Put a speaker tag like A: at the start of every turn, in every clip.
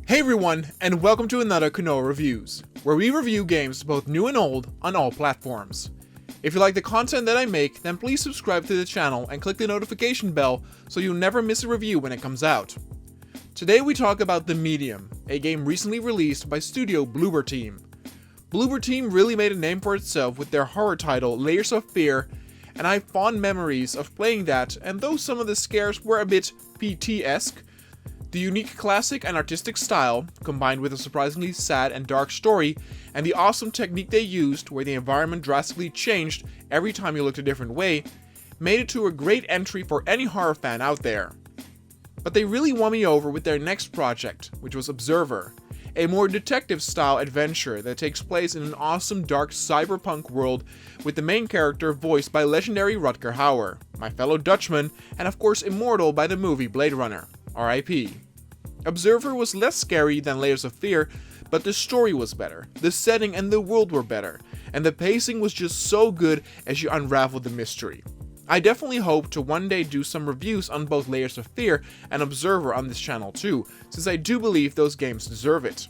A: Hey everyone, and welcome to another Konoha Reviews, where we review games both new and old on all platforms. If you like the content that I make, then please subscribe to the channel and click the notification bell so you'll never miss a review when it comes out. Today we talk about The Medium, a game recently released by studio Bloober Team. Bloober Team really made a name for itself with their horror title Layers of Fear, and I have fond memories of playing that, and though some of the scares were a bit PT-esque, the unique classic and artistic style, combined with a surprisingly sad and dark story, and the awesome technique they used where the environment drastically changed every time you looked a different way, made it to a great entry for any horror fan out there. But they really won me over with their next project, which was Observer, a more detective-style adventure that takes place in an awesome dark cyberpunk world with the main character voiced by legendary Rutger Hauer, my fellow Dutchman, and of course immortal by the movie Blade Runner, RIP. Observer was less scary than Layers of Fear, but the story was better, the setting and the world were better, and the pacing was just so good as you unraveled the mystery. I definitely hope to one day do some reviews on both Layers of Fear and Observer on this channel too, since I do believe those games deserve it.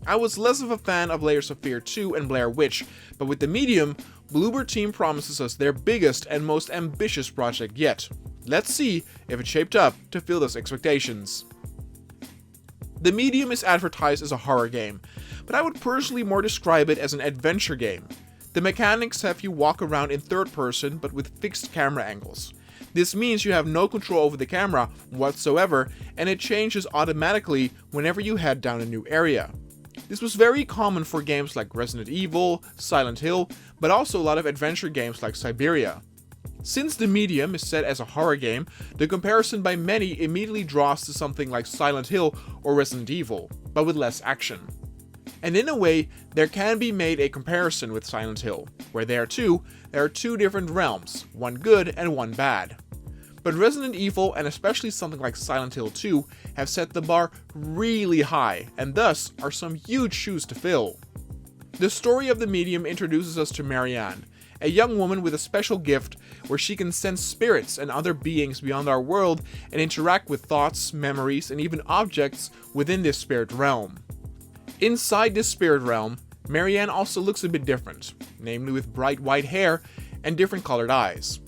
A: I was less of a fan of Layers of Fear 2 and Blair Witch, but with The Medium, Bloober Team promises us their biggest and most ambitious project yet. Let's see if it's shaped up to fill those expectations. The Medium is advertised as a horror game, but I would personally more describe it as an adventure game. The mechanics have you walk around in third person but with fixed camera angles. This means you have no control over the camera whatsoever, and it changes automatically whenever you head down a new area. This was very common for games like Resident Evil, Silent Hill, but also a lot of adventure games like Siberia. Since The Medium is set as a horror game, the comparison by many immediately draws to something like Silent Hill or Resident Evil, but with less action. And in a way, there can be made a comparison with Silent Hill, where there are two different realms, one good and one bad. But Resident Evil, and especially something like Silent Hill 2, have set the bar really high, and thus are some huge shoes to fill. The story of The Medium introduces us to Marianne, a young woman with a special gift where she can sense spirits and other beings beyond our world and interact with thoughts, memories, and even objects within this spirit realm. Inside this spirit realm, Marianne also looks a bit different, namely with bright white hair and different colored eyes.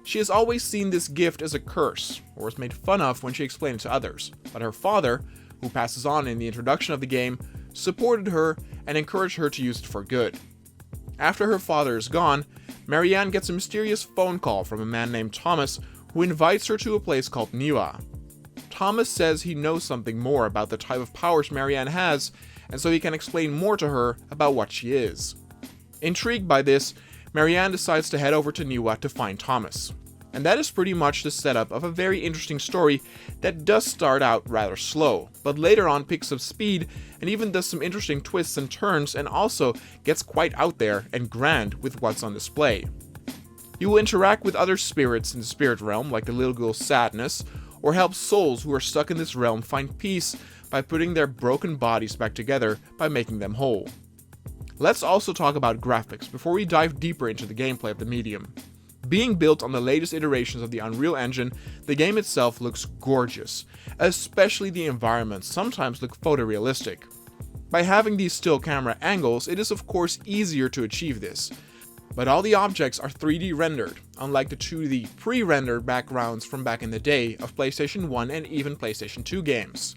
A: She has always seen this gift as a curse, or was made fun of when she explained it to others, but her father, who passes on in the introduction of the game, supported her and encouraged her to use it for good. After her father is gone, Marianne gets a mysterious phone call from a man named Thomas who invites her to a place called Niwa. Thomas says he knows something more about the type of powers Marianne has, and so he can explain more to her about what she is. Intrigued by this, Marianne decides to head over to Niwa to find Thomas. And that is pretty much the setup of a very interesting story that does start out rather slow, but later on picks up speed and even does some interesting twists and turns, and also gets quite out there and grand with what's on display. You will interact with other spirits in the spirit realm, like the little girl Sadness, or help souls who are stuck in this realm find peace by putting their broken bodies back together by making them whole. Let's also talk about graphics before we dive deeper into the gameplay of The Medium. Being built on the latest iterations of the Unreal Engine, the game itself looks gorgeous, especially the environments sometimes look photorealistic. By having these still camera angles, it is of course easier to achieve this, but all the objects are 3D rendered, unlike the 2D pre-rendered backgrounds from back in the day of PlayStation 1 and even PlayStation 2 games.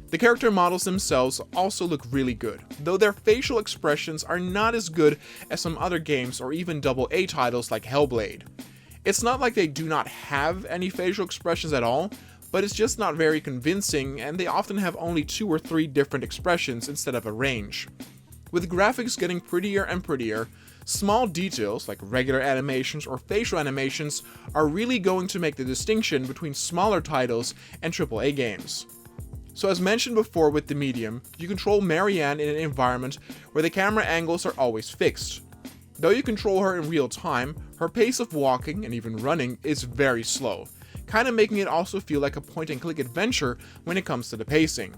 A: The character models themselves also look really good, though their facial expressions are not as good as some other games or even AA titles like Hellblade. It's not like they do not have any facial expressions at all, but it's just not very convincing, and they often have only 2 or 3 different expressions instead of a range. With graphics getting prettier and prettier, small details like regular animations or facial animations are really going to make the distinction between smaller titles and AAA games. So as mentioned before with The Medium, you control Marianne in an environment where the camera angles are always fixed. Though you control her in real time, her pace of walking and even running is very slow, kinda making it also feel like a point-and-click adventure when it comes to the pacing.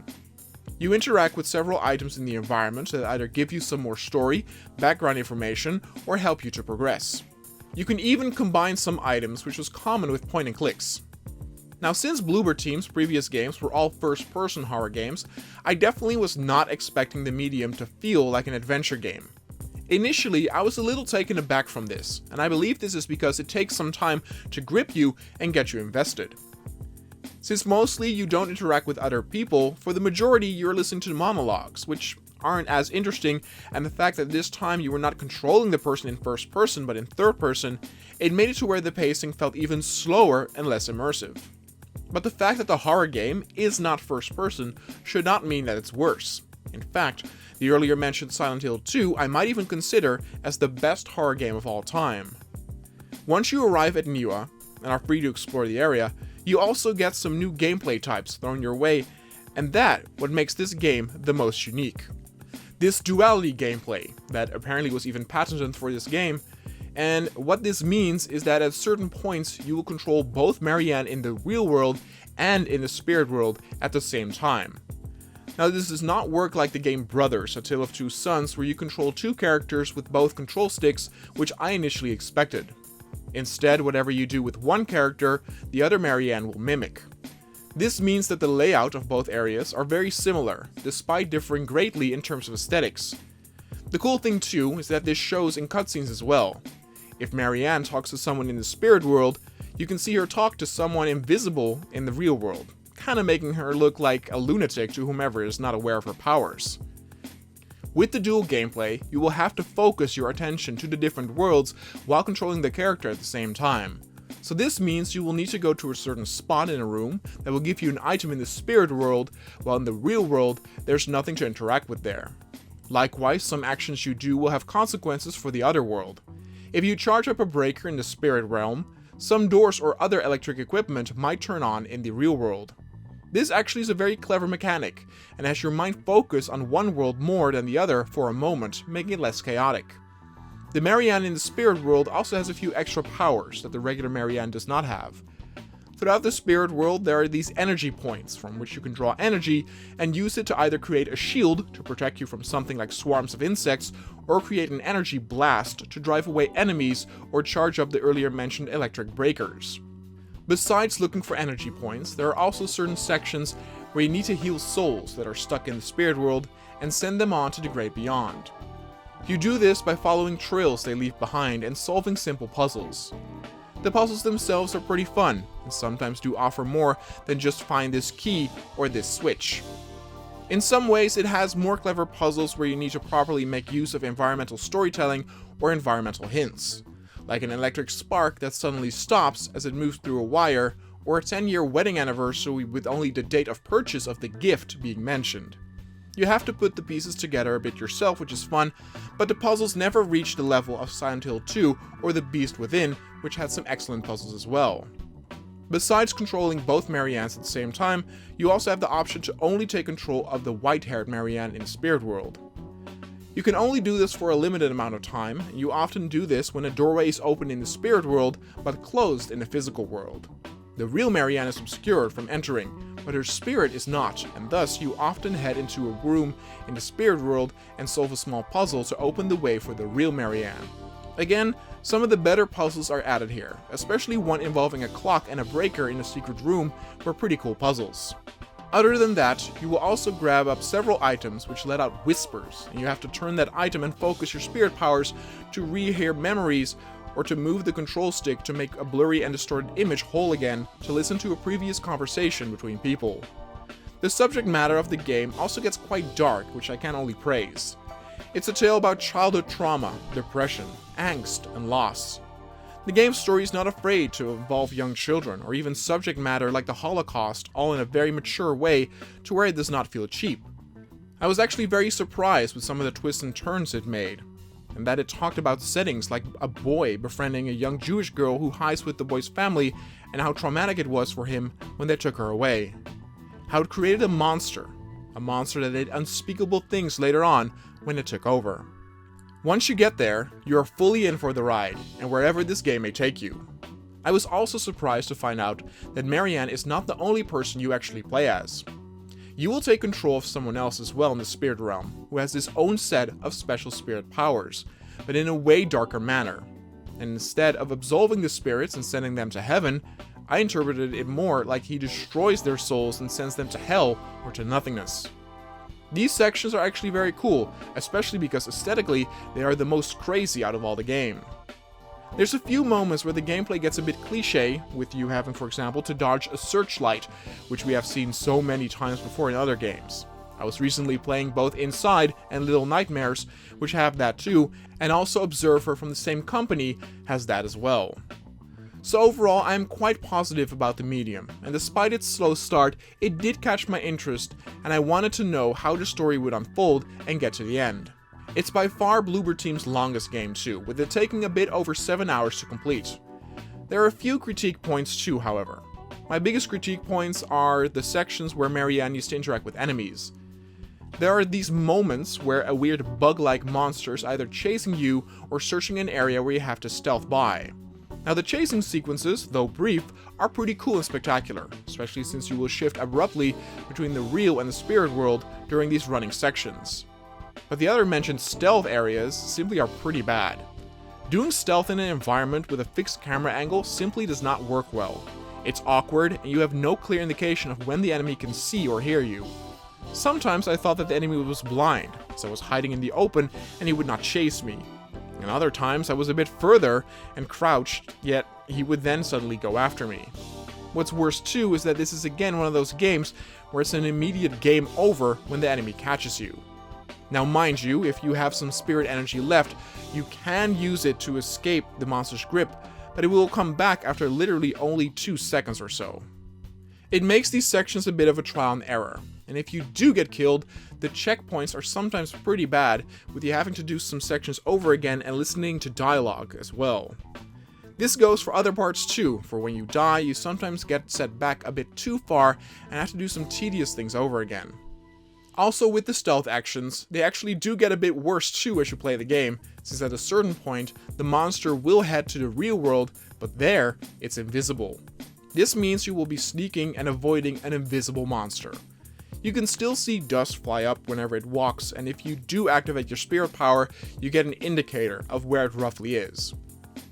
A: You interact with several items in the environment that either give you some more story, background information, or help you to progress. You can even combine some items, which was common with point-and-clicks. Now, since Bloober Team's previous games were all first-person horror games, I definitely was not expecting the medium to feel like an adventure game. Initially, I was a little taken aback from this, and I believe this is because it takes some time to grip you and get you invested. Since mostly you don't interact with other people, for the majority you're listening to monologues, which aren't as interesting, and the fact that this time you were not controlling the person in first person but in third person, it made it to where the pacing felt even slower and less immersive. But the fact that the horror game is not first person should not mean that it's worse. In fact, the earlier mentioned Silent Hill 2 I might even consider as the best horror game of all time. Once you arrive at Niwa and are free to explore the area, you also get some new gameplay types thrown your way, and that what makes this game the most unique. This duality gameplay, that apparently was even patented for this game, and what this means is that at certain points you will control both Marianne in the real world and in the spirit world at the same time. Now, this does not work like the game Brothers, A Tale of Two Sons, where you control two characters with both control sticks, which I initially expected. Instead, whatever you do with one character, the other Marianne will mimic. This means that the layout of both areas are very similar, despite differing greatly in terms of aesthetics. The cool thing too is that this shows in cutscenes as well. If Marianne talks to someone in the spirit world, you can see her talk to someone invisible in the real world, kinda making her look like a lunatic to whomever is not aware of her powers. With the dual gameplay, you will have to focus your attention to the different worlds while controlling the character at the same time. So this means you will need to go to a certain spot in a room that will give you an item in the spirit world, while in the real world, there's nothing to interact with there. Likewise, some actions you do will have consequences for the other world. If you charge up a breaker in the spirit realm, some doors or other electric equipment might turn on in the real world. This actually is a very clever mechanic, and has your mind focus on one world more than the other for a moment, making it less chaotic. The Marianne in the spirit world also has a few extra powers that the regular Marianne does not have. Throughout the spirit world, there are these energy points from which you can draw energy and use it to either create a shield to protect you from something like swarms of insects, or create an energy blast to drive away enemies or charge up the earlier mentioned electric breakers. Besides looking for energy points, there are also certain sections where you need to heal souls that are stuck in the spirit world and send them on to the great beyond. You do this by following trails they leave behind and solving simple puzzles. The puzzles themselves are pretty fun, and sometimes do offer more than just find this key or this switch. In some ways, it has more clever puzzles where you need to properly make use of environmental storytelling or environmental hints, like an electric spark that suddenly stops as it moves through a wire, or a 10-year wedding anniversary with only the date of purchase of the gift being mentioned. You have to put the pieces together a bit yourself, which is fun, but the puzzles never reach the level of Silent Hill 2 or The Beast Within, which had some excellent puzzles as well. Besides controlling both Mariannes at the same time, you also have the option to only take control of the white-haired Marianne in the spirit world. You can only do this for a limited amount of time, and you often do this when a doorway is open in the spirit world, but closed in the physical world. The real Marianne is obscured from entering, but her spirit is not, and thus you often head into a room in the spirit world and solve a small puzzle to open the way for the real Marianne. Again, some of the better puzzles are added here, especially one involving a clock and a breaker in a secret room were pretty cool puzzles. Other than that, you will also grab up several items which let out whispers, and you have to turn that item and focus your spirit powers to rehear memories, or to move the control stick to make a blurry and distorted image whole again to listen to a previous conversation between people. The subject matter of the game also gets quite dark, which I can only praise. It's a tale about childhood trauma, depression, angst, and loss. The game's story is not afraid to involve young children, or even subject matter like the Holocaust, all in a very mature way to where it does not feel cheap. I was actually very surprised with some of the twists and turns it made, and that it talked about settings like a boy befriending a young Jewish girl who hides with the boy's family, and how traumatic it was for him when they took her away. How it created a monster that did unspeakable things later on when it took over. Once you get there, you are fully in for the ride, and wherever this game may take you. I was also surprised to find out that Marianne is not the only person you actually play as. You will take control of someone else as well in the spirit realm, who has his own set of special spirit powers, but in a way darker manner. And instead of absolving the spirits and sending them to heaven, I interpreted it more like he destroys their souls and sends them to hell or to nothingness. These sections are actually very cool, especially because aesthetically they are the most crazy out of all the game. There's a few moments where the gameplay gets a bit cliche, with you having, for example, to dodge a searchlight, which we have seen so many times before in other games. I was recently playing both Inside and Little Nightmares, which have that too, and also Observer from the same company has that as well. So overall, I am quite positive about the medium, and despite its slow start, it did catch my interest, and I wanted to know how the story would unfold and get to the end. It's by far Bloober Team's longest game too, with it taking a bit over 7 hours to complete. There are a few critique points too, however. My biggest critique points are the sections where Marianne needs to interact with enemies. There are these moments where a weird bug-like monster is either chasing you or searching an area where you have to stealth by. Now the chasing sequences, though brief, are pretty cool and spectacular, especially since you will shift abruptly between the real and the spirit world during these running sections. But the other mentioned stealth areas simply are pretty bad. Doing stealth in an environment with a fixed camera angle simply does not work well. It's awkward and you have no clear indication of when the enemy can see or hear you. Sometimes I thought that the enemy was blind, so I was hiding in the open and he would not chase me. And other times I was a bit further and crouched, yet he would then suddenly go after me. What's worse too is that this is again one of those games where it's an immediate game over when the enemy catches you. Now mind you, if you have some spirit energy left, you can use it to escape the monster's grip, but it will come back after literally only 2 seconds or so. It makes these sections a bit of a trial and error, and if you do get killed, the checkpoints are sometimes pretty bad, with you having to do some sections over again and listening to dialogue as well. This goes for other parts too, for when you die, you sometimes get set back a bit too far and have to do some tedious things over again. Also with the stealth actions, they actually do get a bit worse too as you play the game, since at a certain point, the monster will head to the real world, but there, it's invisible. This means you will be sneaking and avoiding an invisible monster. You can still see dust fly up whenever it walks, and if you do activate your spirit power, you get an indicator of where it roughly is.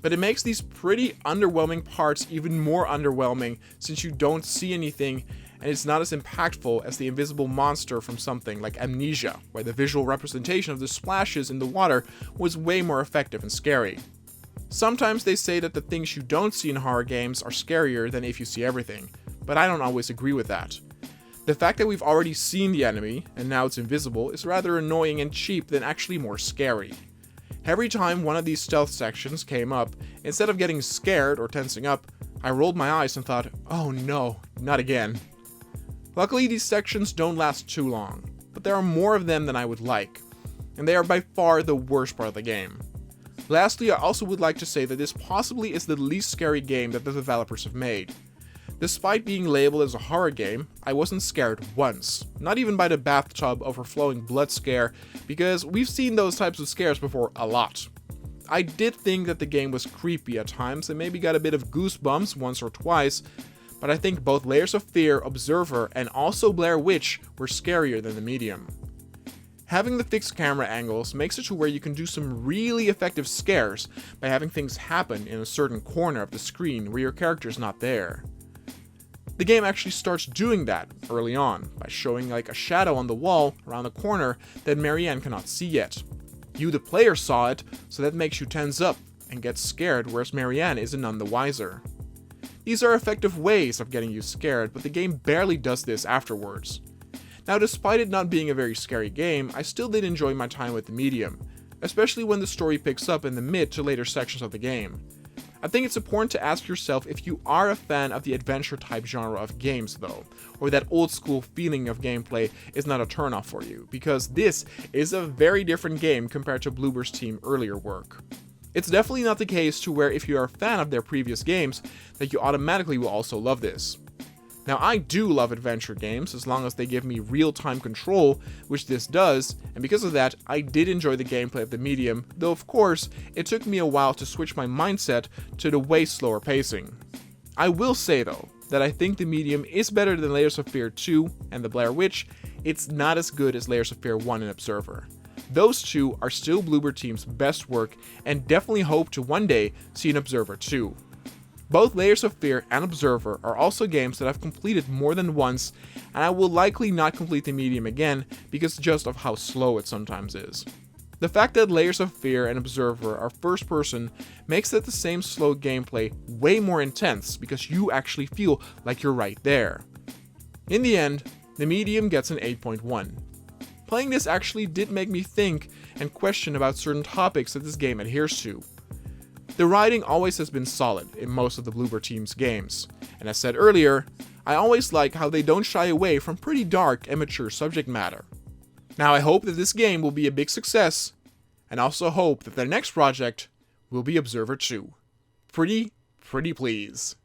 A: But it makes these pretty underwhelming parts even more underwhelming since you don't see anything and it's not as impactful as the invisible monster from something like Amnesia, where the visual representation of the splashes in the water was way more effective and scary. Sometimes they say that the things you don't see in horror games are scarier than if you see everything, but I don't always agree with that. The fact that we've already seen the enemy, and now it's invisible, is rather annoying and cheap than actually more scary. Every time one of these stealth sections came up, instead of getting scared or tensing up, I rolled my eyes and thought, oh no, not again. Luckily these sections don't last too long, but there are more of them than I would like, and they are by far the worst part of the game. Lastly, I also would like to say that this possibly is the least scary game that the developers have made. Despite being labeled as a horror game, I wasn't scared once, not even by the bathtub overflowing blood scare, because we've seen those types of scares before a lot. I did think that the game was creepy at times and maybe got a bit of goosebumps once or twice, but I think both Layers of Fear, Observer, and also Blair Witch were scarier than the medium. Having the fixed camera angles makes it to where you can do some really effective scares by having things happen in a certain corner of the screen where your character's not there. The game actually starts doing that early on, by showing like a shadow on the wall around the corner that Marianne cannot see yet. You the player saw it, so that makes you tense up and get scared, whereas Marianne is none the wiser. These are effective ways of getting you scared, but the game barely does this afterwards. Now despite it not being a very scary game, I still did enjoy my time with the medium, especially when the story picks up in the mid to later sections of the game. I think it's important to ask yourself if you are a fan of the adventure type genre of games though, or that old school feeling of gameplay is not a turnoff for you, because this is a very different game compared to Bloober's Team earlier work. It's definitely not the case to where if you are a fan of their previous games, that you automatically will also love this. Now I do love adventure games as long as they give me real-time control, which this does, and because of that, I did enjoy the gameplay of the medium, though of course, it took me a while to switch my mindset to the way slower pacing. I will say though, that I think the medium is better than Layers of Fear 2 and the Blair Witch. It's not as good as Layers of Fear 1 and Observer. Those two are still Bloober Team's best work, and definitely hope to one day see an Observer 2. Both Layers of Fear and Observer are also games that I've completed more than once, and I will likely not complete the medium again because just of how slow it sometimes is. The fact that Layers of Fear and Observer are first person makes it the same slow gameplay way more intense because you actually feel like you're right there. In the end, the medium gets an 8.1. Playing this actually did make me think and question about certain topics that this game adheres to. The writing always has been solid in most of the Bloober Team's games, and as said earlier, I always like how they don't shy away from pretty dark and mature subject matter. Now I hope that this game will be a big success, and also hope that their next project will be Observer 2. Pretty please.